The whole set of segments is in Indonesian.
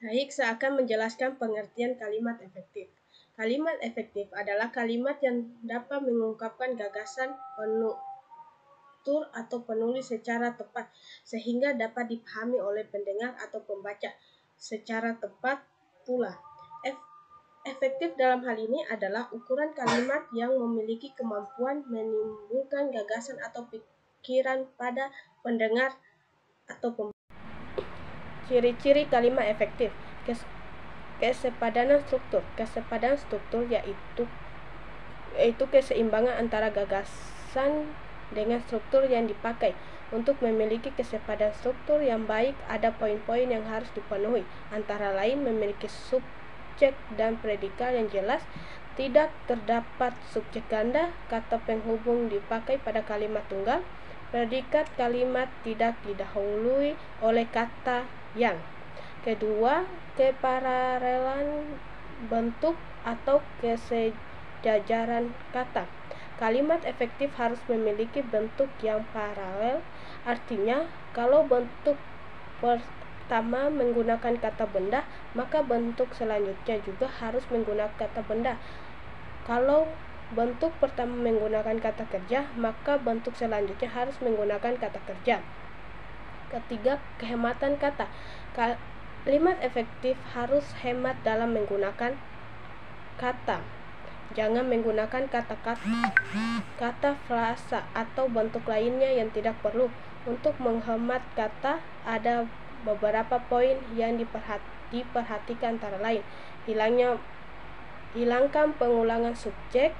Baik, saya akan menjelaskan pengertian kalimat efektif. Kalimat efektif adalah kalimat yang dapat mengungkapkan gagasan penutur atau penulis secara tepat, sehingga dapat dipahami oleh pendengar atau pembaca secara tepat pula. Efektif dalam hal ini adalah ukuran kalimat yang memiliki kemampuan menimbulkan gagasan atau pikiran pada pendengar atau pembaca. Ciri-ciri kalimat efektif. Kesepadanan struktur. Kesepadanan struktur yaitu keseimbangan antara gagasan dengan struktur yang dipakai. Untuk memiliki kesepadanan struktur yang baik, ada poin-poin yang harus dipenuhi, antara lain memiliki subjek dan predikat yang jelas, tidak terdapat subjek ganda, kata penghubung dipakai pada kalimat tunggal, predikat kalimat tidak didahului oleh kata yang. Kedua, kepararelan bentuk atau kesejajaran kata. Kalimat efektif harus memiliki bentuk yang paralel, artinya kalau bentuk pertama menggunakan kata benda, maka bentuk selanjutnya juga harus menggunakan kata benda. Kalau bentuk pertama menggunakan kata kerja, maka bentuk selanjutnya harus menggunakan kata kerja. Ketiga, kehematan kata. Kalimat efektif harus hemat dalam menggunakan kata. Jangan menggunakan kata frasa atau bentuk lainnya yang tidak perlu. Untuk menghemat kata, ada beberapa poin yang diperhatikan, antara lain hilangkan pengulangan subjek,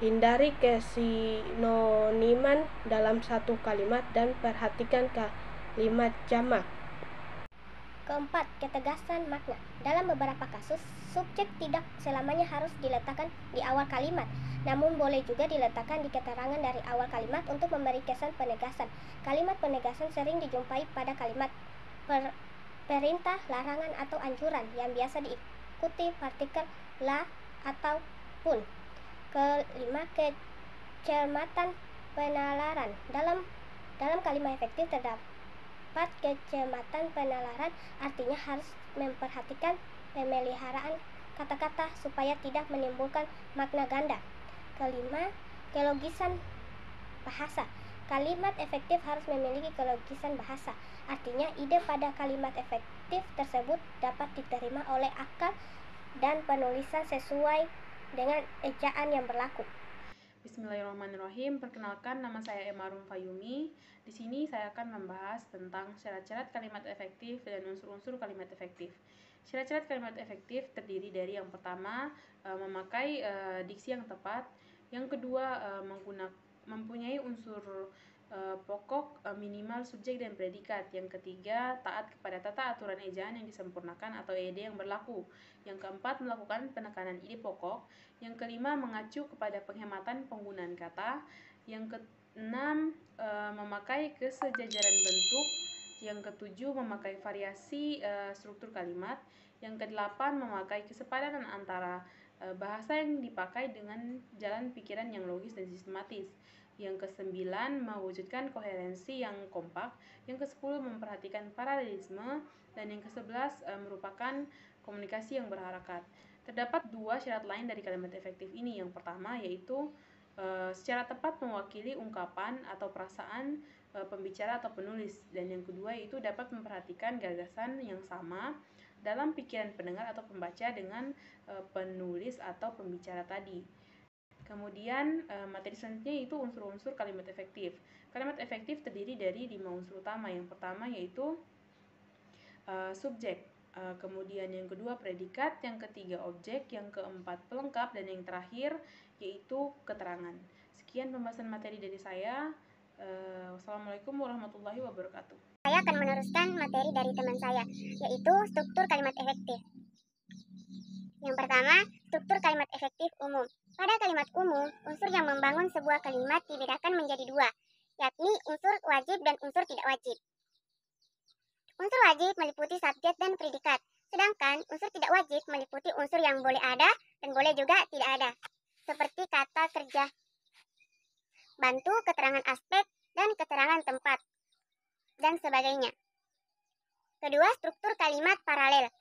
hindari kesinoniman dalam satu kalimat, dan perhatikan kalimat jamak. Keempat, ketegasan makna. Dalam beberapa kasus, subjek tidak selamanya harus diletakkan di awal kalimat, namun boleh juga diletakkan di keterangan dari awal kalimat untuk memberi kesan penegasan. Kalimat penegasan sering dijumpai pada kalimat perintah, larangan, atau anjuran yang biasa diikuti partikel la atau pun. Kelima, kecermatan penalaran. Dalam kalimat efektif terdapat kecermatan penalaran, artinya harus memperhatikan pemeliharaan kata-kata supaya tidak menimbulkan makna ganda. Kelima, kelogisan bahasa. Kalimat efektif harus memiliki kelogisan bahasa, artinya ide pada kalimat efektif tersebut dapat diterima oleh akal dan penulisan sesuai dengan ejaan yang berlaku. Bismillahirrahmanirrahim. Perkenalkan, nama saya Emarum Fayumi. Di sini saya akan membahas tentang syarat-syarat kalimat efektif dan unsur-unsur kalimat efektif. Syarat-syarat kalimat efektif terdiri dari yang pertama, memakai diksi yang tepat. Yang kedua, mempunyai unsur pokok minimal subjek dan predikat. Yang ketiga, taat kepada tata aturan ejaan yang disempurnakan atau ED yang berlaku. Yang keempat, melakukan penekanan ide pokok. Yang kelima, mengacu kepada penghematan penggunaan kata. Yang keenam, memakai kesejajaran bentuk. Yang ketujuh, memakai variasi struktur kalimat. Yang kedelapan, memakai kesepadanan antara bahasa yang dipakai dengan jalan pikiran yang logis dan sistematis. Yang kesembilan, mewujudkan koherensi yang kompak. Yang kesepuluh, memperhatikan paralelisme. Dan yang kesebelas, merupakan komunikasi yang berharakat. Terdapat dua syarat lain dari kalimat efektif ini. Yang pertama yaitu secara tepat mewakili ungkapan atau perasaan pembicara atau penulis. Dan yang kedua yaitu dapat memperhatikan gagasan yang sama dalam pikiran pendengar atau pembaca dengan penulis atau pembicara tadi. Kemudian materi selanjutnya itu unsur-unsur kalimat efektif. Kalimat efektif terdiri dari 5 unsur utama. Yang pertama yaitu subjek, kemudian yang kedua predikat, yang ketiga objek, yang keempat pelengkap, dan yang terakhir yaitu keterangan. Sekian pembahasan materi dari saya. Wassalamualaikum warahmatullahi wabarakatuh. Saya akan meneruskan materi dari teman saya, yaitu struktur kalimat efektif. Yang pertama, struktur kalimat efektif umum. Pada kalimat umum, unsur yang membangun sebuah kalimat dibedakan menjadi dua, yakni unsur wajib dan unsur tidak wajib. Unsur wajib meliputi subjek dan predikat, sedangkan unsur tidak wajib meliputi unsur yang boleh ada dan boleh juga tidak ada, seperti kata kerja, bantu, keterangan aspek, dan keterangan tempat, dan sebagainya. Kedua, struktur kalimat paralel.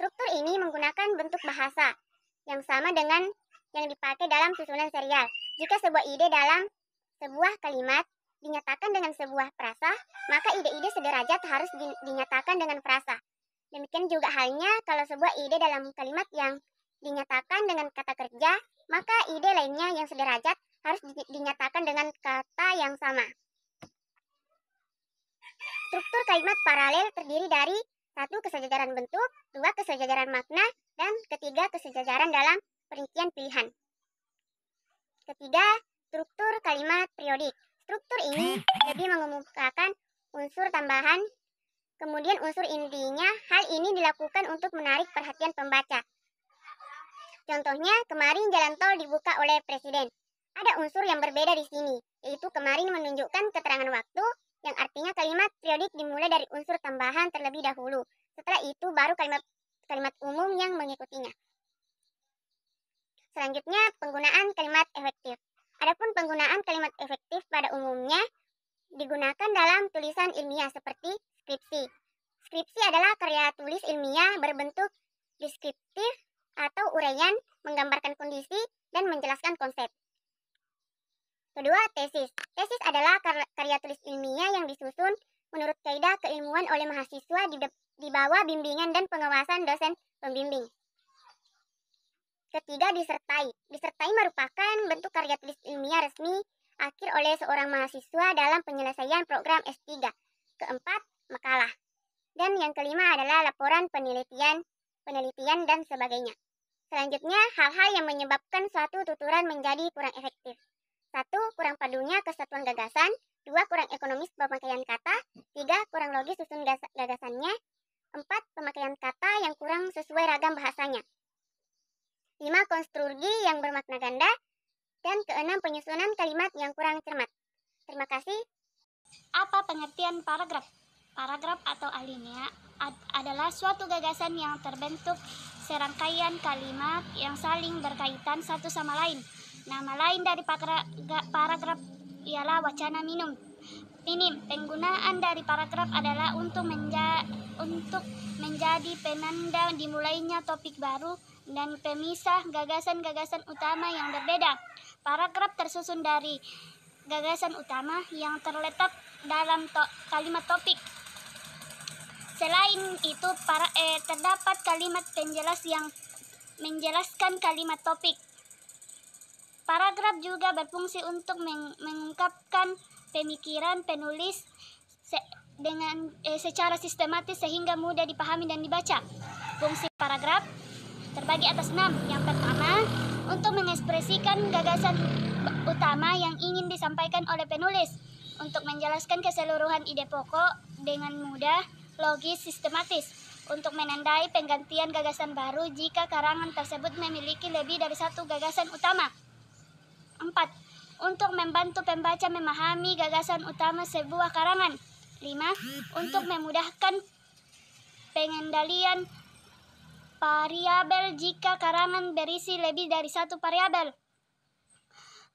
Struktur ini menggunakan bentuk bahasa yang sama dengan yang dipakai dalam susunan serial. Jika sebuah ide dalam sebuah kalimat dinyatakan dengan sebuah frasa, maka ide-ide sederajat harus dinyatakan dengan frasa. Demikian juga halnya kalau sebuah ide dalam kalimat yang dinyatakan dengan kata kerja, maka ide lainnya yang sederajat harus dinyatakan dengan kata yang sama. Struktur kalimat paralel terdiri dari 1. Kesejajaran bentuk, 2. Kesejajaran makna, dan ketiga kesejajaran dalam perincian pilihan. Ketiga, struktur kalimat periodik. Struktur ini lebih mengemukakan unsur tambahan, kemudian unsur intinya. Hal ini dilakukan untuk menarik perhatian pembaca. Contohnya, kemarin jalan tol dibuka oleh Presiden. Ada unsur yang berbeda di sini, yaitu kemarin menunjukkan keterangan waktu, yang artinya kalimat periodik dimulai dari unsur tambahan terlebih dahulu. Setelah itu baru kalimat umum yang mengikutinya. Selanjutnya, penggunaan kalimat efektif. Adapun penggunaan kalimat efektif pada umumnya digunakan dalam tulisan ilmiah seperti skripsi. Skripsi adalah karya tulis ilmiah berbentuk deskriptif atau uraian, menggambarkan kondisi dan menjelaskan konsep. Kedua, tesis. Tesis adalah karya tulis ilmiah yang disusun menurut kaidah keilmuan oleh mahasiswa di bawah bimbingan dan pengawasan dosen pembimbing. Ketiga, disertai. Disertai merupakan bentuk karya tulis ilmiah resmi akhir oleh seorang mahasiswa dalam penyelesaian program S3. Keempat, makalah. Dan yang kelima adalah laporan penelitian dan sebagainya. Selanjutnya, hal-hal yang menyebabkan suatu tuturan menjadi kurang efektif. 1. Kurang padunya kesatuan gagasan. 2. Kurang ekonomis pemakaian kata. 3. Kurang logis susun gagasannya. 4. Pemakaian kata yang kurang sesuai ragam bahasanya. 5. Konstruksi yang bermakna ganda. Dan keenam, penyusunan kalimat yang kurang cermat. Terima kasih. Apa pengertian paragraf? Paragraf atau alinea adalah suatu gagasan yang terbentuk serangkaian kalimat yang saling berkaitan satu sama lain. Nama lain dari paragraf ialah wacana minim. Penggunaan dari paragraf adalah untuk menjadi penanda dimulainya topik baru dan pemisah gagasan-gagasan utama yang berbeda. Paragraf tersusun dari gagasan utama yang terletak dalam kalimat topik. Selain itu, terdapat kalimat penjelas yang menjelaskan kalimat topik. Paragraf juga berfungsi untuk mengungkapkan pemikiran penulis secara sistematis sehingga mudah dipahami dan dibaca. Fungsi paragraf terbagi atas 6. Yang pertama, untuk mengekspresikan gagasan utama yang ingin disampaikan oleh penulis, untuk menjelaskan keseluruhan ide pokok dengan mudah, logis, sistematis, untuk menandai penggantian gagasan baru jika karangan tersebut memiliki lebih dari satu gagasan utama. 4. Untuk membantu pembaca memahami gagasan utama sebuah karangan. 5. Untuk memudahkan pengendalian variabel jika karangan berisi lebih dari satu variabel.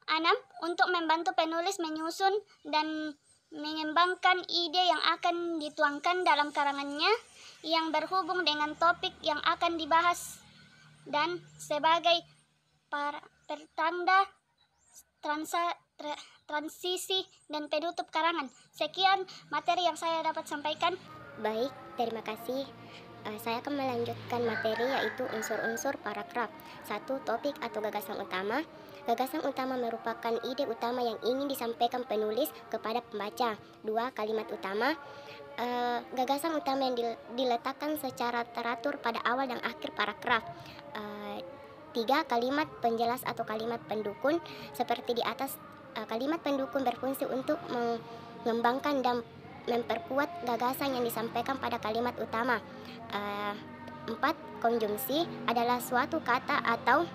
6. Untuk membantu penulis menyusun dan mengembangkan ide yang akan dituangkan dalam karangannya yang berhubung dengan topik yang akan dibahas dan sebagai pertanda transisi dan penutup karangan. Sekian materi yang saya dapat sampaikan. Baik, terima kasih. Saya akan melanjutkan materi yaitu unsur-unsur paragraf. 1. Topik atau gagasan utama. Gagasan utama merupakan ide utama yang ingin disampaikan penulis kepada pembaca. 2. Kalimat utama. Gagasan utama yang diletakkan secara teratur pada awal dan akhir paragraf. 3. Kalimat penjelas atau kalimat pendukung. Seperti di atas, kalimat pendukung berfungsi untuk mengembangkan dan memperkuat gagasan yang disampaikan pada kalimat utama. 4. Konjungsi adalah suatu kata atau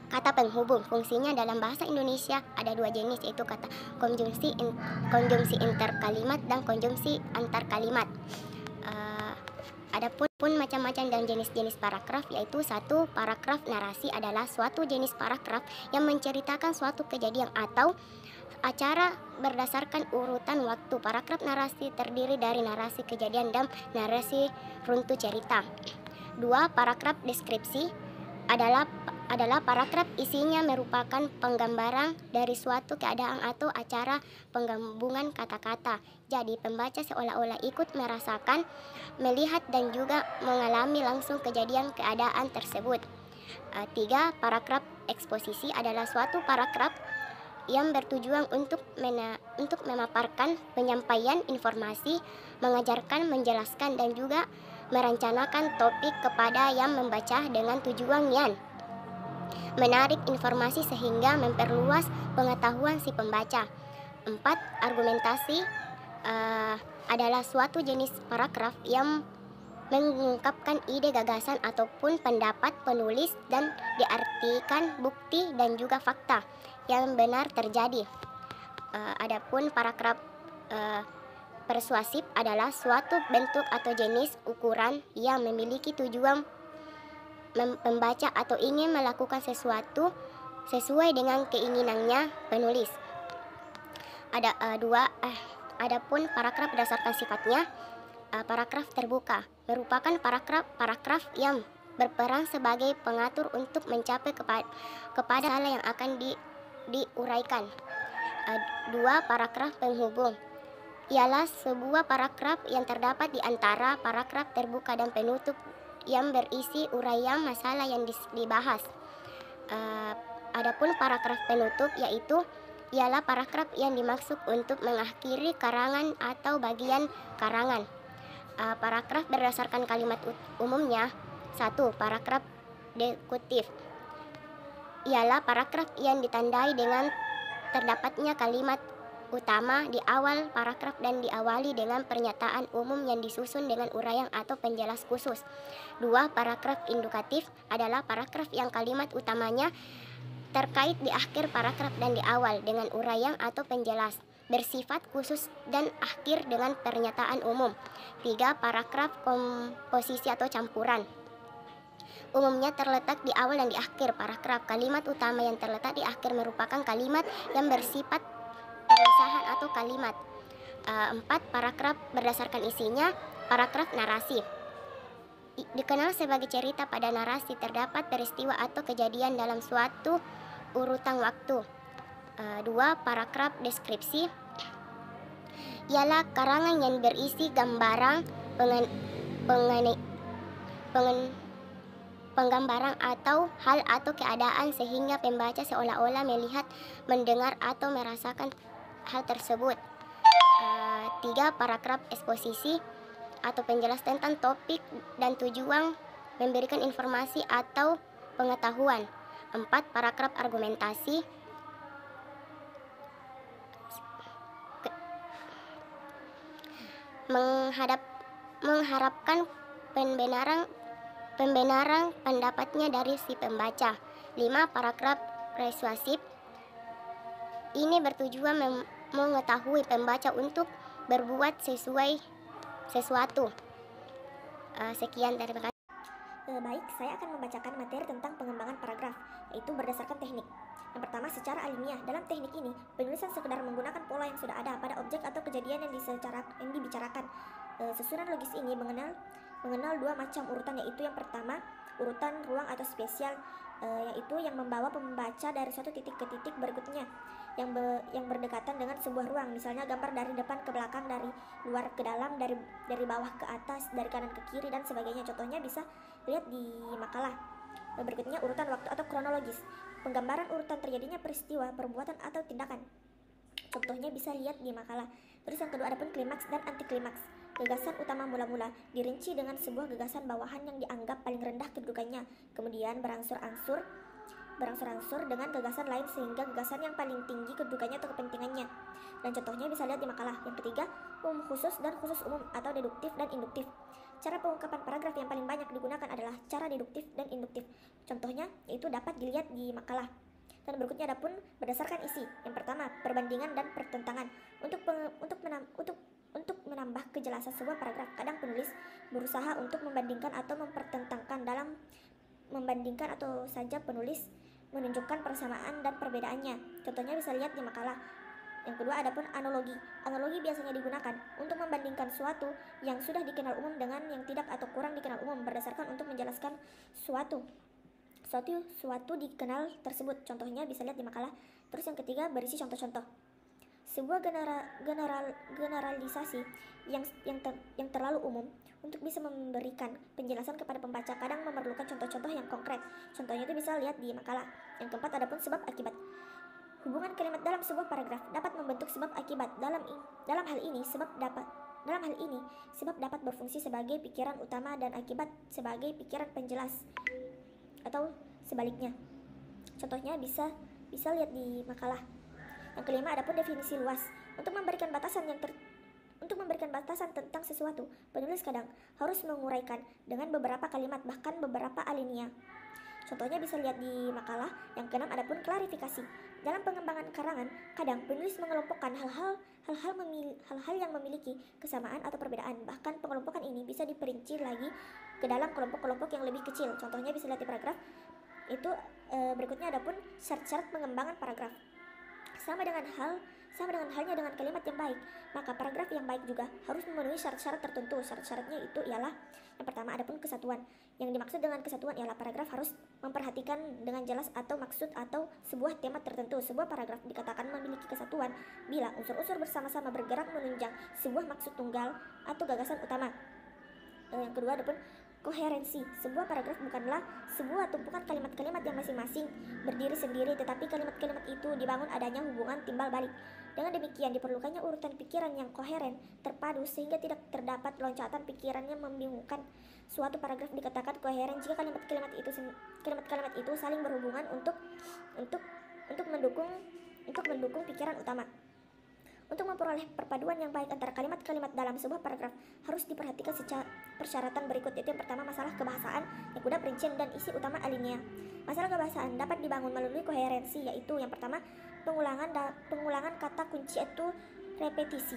kata penghubung. Fungsinya dalam bahasa Indonesia ada 2 jenis, yaitu kata konjungsi interkalimat dan konjungsi antar kalimat. Adapun macam-macam dan jenis-jenis paragraf, yaitu 1. Paragraf narasi adalah suatu jenis paragraf yang menceritakan suatu kejadian atau acara berdasarkan urutan waktu. Paragraf narasi terdiri dari narasi kejadian dan narasi runtuh cerita. 2. 2. Paragraf deskripsi adalah paragraf isinya merupakan penggambaran dari suatu keadaan atau acara penggabungan kata-kata. Jadi pembaca seolah-olah ikut merasakan, melihat dan juga mengalami langsung kejadian keadaan tersebut. 3. Paragraf eksposisi adalah suatu paragraf yang bertujuan untuk memaparkan penyampaian informasi, mengajarkan, menjelaskan dan juga merencanakan topik kepada yang membaca dengan tujuan yang menarik informasi sehingga memperluas pengetahuan si pembaca. 4. Argumentasi adalah suatu jenis paragraf yang mengungkapkan ide, gagasan ataupun pendapat penulis dan diartikan bukti dan juga fakta yang benar terjadi. Adapun paragraf persuasif adalah suatu bentuk atau jenis ukuran yang memiliki tujuan membaca atau ingin melakukan sesuatu sesuai dengan keinginannya penulis. Adapun paragraf berdasarkan sifatnya, paragraf terbuka merupakan paragraf yang berperan sebagai pengatur untuk mencapai kepada hal yang akan diuraikan. 2. Paragraf penghubung ialah sebuah paragraf yang terdapat di antara paragraf terbuka dan penutup yang berisi uraian masalah yang dibahas. Adapun paragraf penutup ialah paragraf yang dimaksud untuk mengakhiri karangan atau bagian karangan. Paragraf berdasarkan kalimat umumnya. 1. Paragraf dekutif ialah paragraf yang ditandai dengan terdapatnya kalimat utama di awal paragraf dan diawali dengan pernyataan umum yang disusun dengan uraian atau penjelas khusus. 2. Paragraf indukatif adalah paragraf yang kalimat utamanya terkait di akhir paragraf dan di awal dengan uraian atau penjelas, bersifat khusus dan akhir dengan pernyataan umum. 3. Paragraf komposisi atau campuran umumnya terletak di awal dan di akhir paragraf. Kalimat utama yang terletak di akhir merupakan kalimat yang bersifat perpisahan atau kalimat. 4. Paragraf berdasarkan isinya. Paragraf narasi dikenal sebagai cerita pada narasi terdapat peristiwa atau kejadian dalam suatu urutan waktu. 2. Paragraf deskripsi ialah karangan yang berisi gambaran penggambaran atau hal atau keadaan sehingga pembaca seolah-olah melihat, mendengar atau merasakan hal tersebut. 3. Paragraf eksposisi atau penjelasan tentang topik dan tujuan memberikan informasi atau pengetahuan. 4. Paragraf argumentasi mengharapkan pembenaran pendapatnya dari si pembaca. 5. Paragraf persuasif ini bertujuan mengetahui pembaca untuk berbuat sesuatu. Sekian, terima kasih. Baik, saya akan membacakan materi tentang pengembangan paragraf, yaitu berdasarkan teknik. Yang pertama, secara alamiah. Dalam teknik ini, penulisan sekedar menggunakan pola yang sudah ada pada objek atau kejadian yang dibicarakan. Susunan logis ini mengenal dua macam urutan, yaitu yang pertama, urutan ruang atau spesial, yaitu yang membawa pembaca dari suatu titik ke titik berikutnya yang berdekatan dengan sebuah ruang, misalnya gambar dari depan ke belakang, dari luar ke dalam, dari bawah ke atas, dari kanan ke kiri dan sebagainya. Contohnya bisa lihat di makalah. Berikutnya, urutan waktu atau kronologis, penggambaran urutan terjadinya peristiwa, perbuatan atau tindakan. Contohnya bisa lihat di makalah. Terus yang kedua, adapun klimaks dan anti klimaks, gagasan utama mula-mula dirinci dengan sebuah gagasan bawahan yang dianggap paling rendah kedudukannya, kemudian berangsur-angsur dengan gagasan lain sehingga gagasan yang paling tinggi kedudukannya atau kepentingannya. Dan contohnya bisa lihat di makalah. Yang ketiga, umum khusus dan khusus umum atau deduktif dan induktif. Cara pengungkapan paragraf yang paling banyak digunakan adalah cara deduktif dan induktif. Contohnya yaitu dapat dilihat di makalah. Dan berikutnya adapun berdasarkan isi. Yang pertama, perbandingan dan pertentangan. Untuk menambah kejelasan sebuah paragraf, kadang penulis berusaha untuk membandingkan atau mempertentangkan. Dalam membandingkan atau saja penulis menunjukkan persamaan dan perbedaannya. Contohnya bisa lihat di makalah. Yang kedua adapun analogi. Analogi biasanya digunakan untuk membandingkan suatu yang sudah dikenal umum dengan yang tidak atau kurang dikenal umum berdasarkan untuk menjelaskan suatu dikenal tersebut. Contohnya bisa lihat di makalah. Terus yang ketiga berisi contoh-contoh. Sebuah generalisasi yang terlalu umum untuk bisa memberikan penjelasan kepada pembaca kadang memerlukan contoh-contoh yang konkret. Contohnya itu bisa lihat di makalah. Yang keempat adapun sebab akibat. Hubungan kalimat dalam sebuah paragraf dapat membentuk sebab akibat. Dalam hal ini sebab dapat berfungsi sebagai pikiran utama dan akibat sebagai pikiran penjelas atau sebaliknya. Contohnya bisa lihat di makalah. Yang kelima adapun definisi luas. Untuk memberikan batasan tentang sesuatu, penulis kadang harus menguraikan dengan beberapa kalimat bahkan beberapa alinea. Contohnya bisa lihat di makalah. Yang keenam adapun klarifikasi. Dalam pengembangan karangan, kadang penulis mengelompokkan hal-hal yang memiliki kesamaan atau perbedaan. Bahkan pengelompokan ini bisa diperinci lagi ke dalam kelompok-kelompok yang lebih kecil. Contohnya bisa lihat di paragraf. Itu berikutnya adapun syarat-syarat pengembangan paragraf. Sama dengan halnya dengan kalimat yang baik, maka paragraf yang baik juga harus memenuhi syarat-syarat tertentu. Syarat-syaratnya itu ialah yang pertama adapun kesatuan. Yang dimaksud dengan kesatuan ialah paragraf harus memperhatikan dengan jelas atau maksud atau sebuah tema tertentu. Sebuah paragraf dikatakan memiliki kesatuan bila unsur-unsur bersama-sama bergerak menunjang sebuah maksud tunggal atau gagasan utama. Yang kedua adapun koherensi. Sebuah paragraf bukanlah sebuah tumpukan kalimat-kalimat yang masing-masing berdiri sendiri, tetapi kalimat-kalimat itu dibangun adanya hubungan timbal balik. Dengan demikian diperlukannya urutan pikiran yang koheren, terpadu sehingga tidak terdapat loncatan pikiran yang membingungkan. Suatu paragraf dikatakan koheren jika kalimat-kalimat itu saling berhubungan untuk mendukung pikiran utama. Untuk memperoleh perpaduan yang baik antara kalimat-kalimat dalam sebuah paragraf harus diperhatikan secara persyaratan berikut, yaitu yang pertama masalah kebahasaan, yang kedua perincian dan isi utama alinea. Masalah kebahasaan dapat dibangun melalui koherensi, yaitu yang pertama pengulangan kata kunci atau repetisi.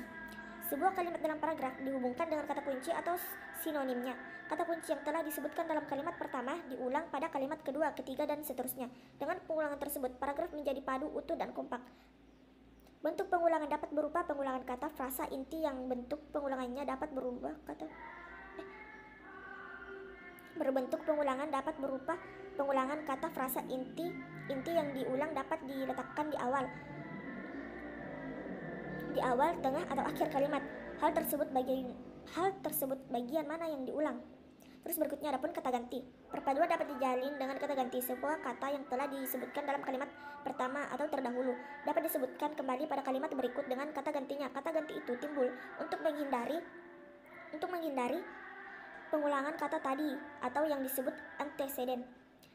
Sebuah kalimat dalam paragraf dihubungkan dengan kata kunci atau sinonimnya. Kata kunci yang telah disebutkan dalam kalimat pertama diulang pada kalimat kedua, ketiga, dan seterusnya. Dengan pengulangan tersebut, paragraf menjadi padu, utuh, dan kompak. Bentuk pengulangan dapat berupa pengulangan kata frasa inti yang bentuk pengulangannya dapat berupa pengulangan kata frasa inti yang diulang dapat diletakkan di awal, tengah, atau akhir kalimat. Hal tersebut bagian mana yang diulang. Terus berikutnya adapun kata ganti. Perpaduan dapat dijalin dengan kata ganti. Sebuah kata yang telah disebutkan dalam kalimat pertama atau terdahulu dapat disebutkan kembali pada kalimat berikut dengan kata gantinya. Kata ganti itu timbul untuk menghindari pengulangan kata tadi atau yang disebut anteseden.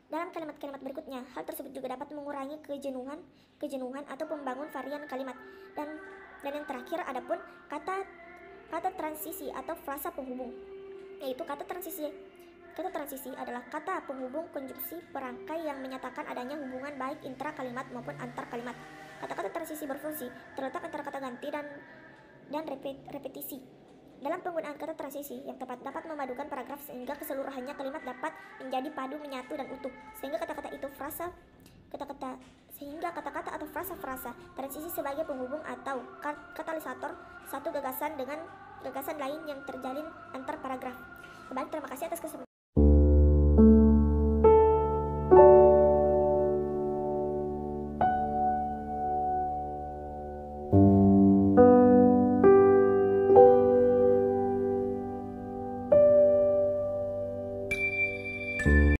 Dalam kalimat-kalimat berikutnya, hal tersebut juga dapat mengurangi kejenuhan atau membangun varian kalimat. Dan yang terakhir adapun kata transisi atau frasa penghubung, yaitu kata transisi adalah kata penghubung konjungsi perangkai yang menyatakan adanya hubungan baik intra kalimat maupun antar kalimat. Kata-kata transisi berfungsi terletak antara kata ganti dan repetisi. Dalam penggunaan kata transisi yang tepat dapat memadukan paragraf sehingga keseluruhannya kalimat dapat menjadi padu, menyatu, dan utuh. Sehingga kata-kata atau frasa transisi sebagai penghubung atau katalisator satu gagasan dengan gagasan lain yang terjalin antar paragraf. Kembali terima kasih atas kesempatan.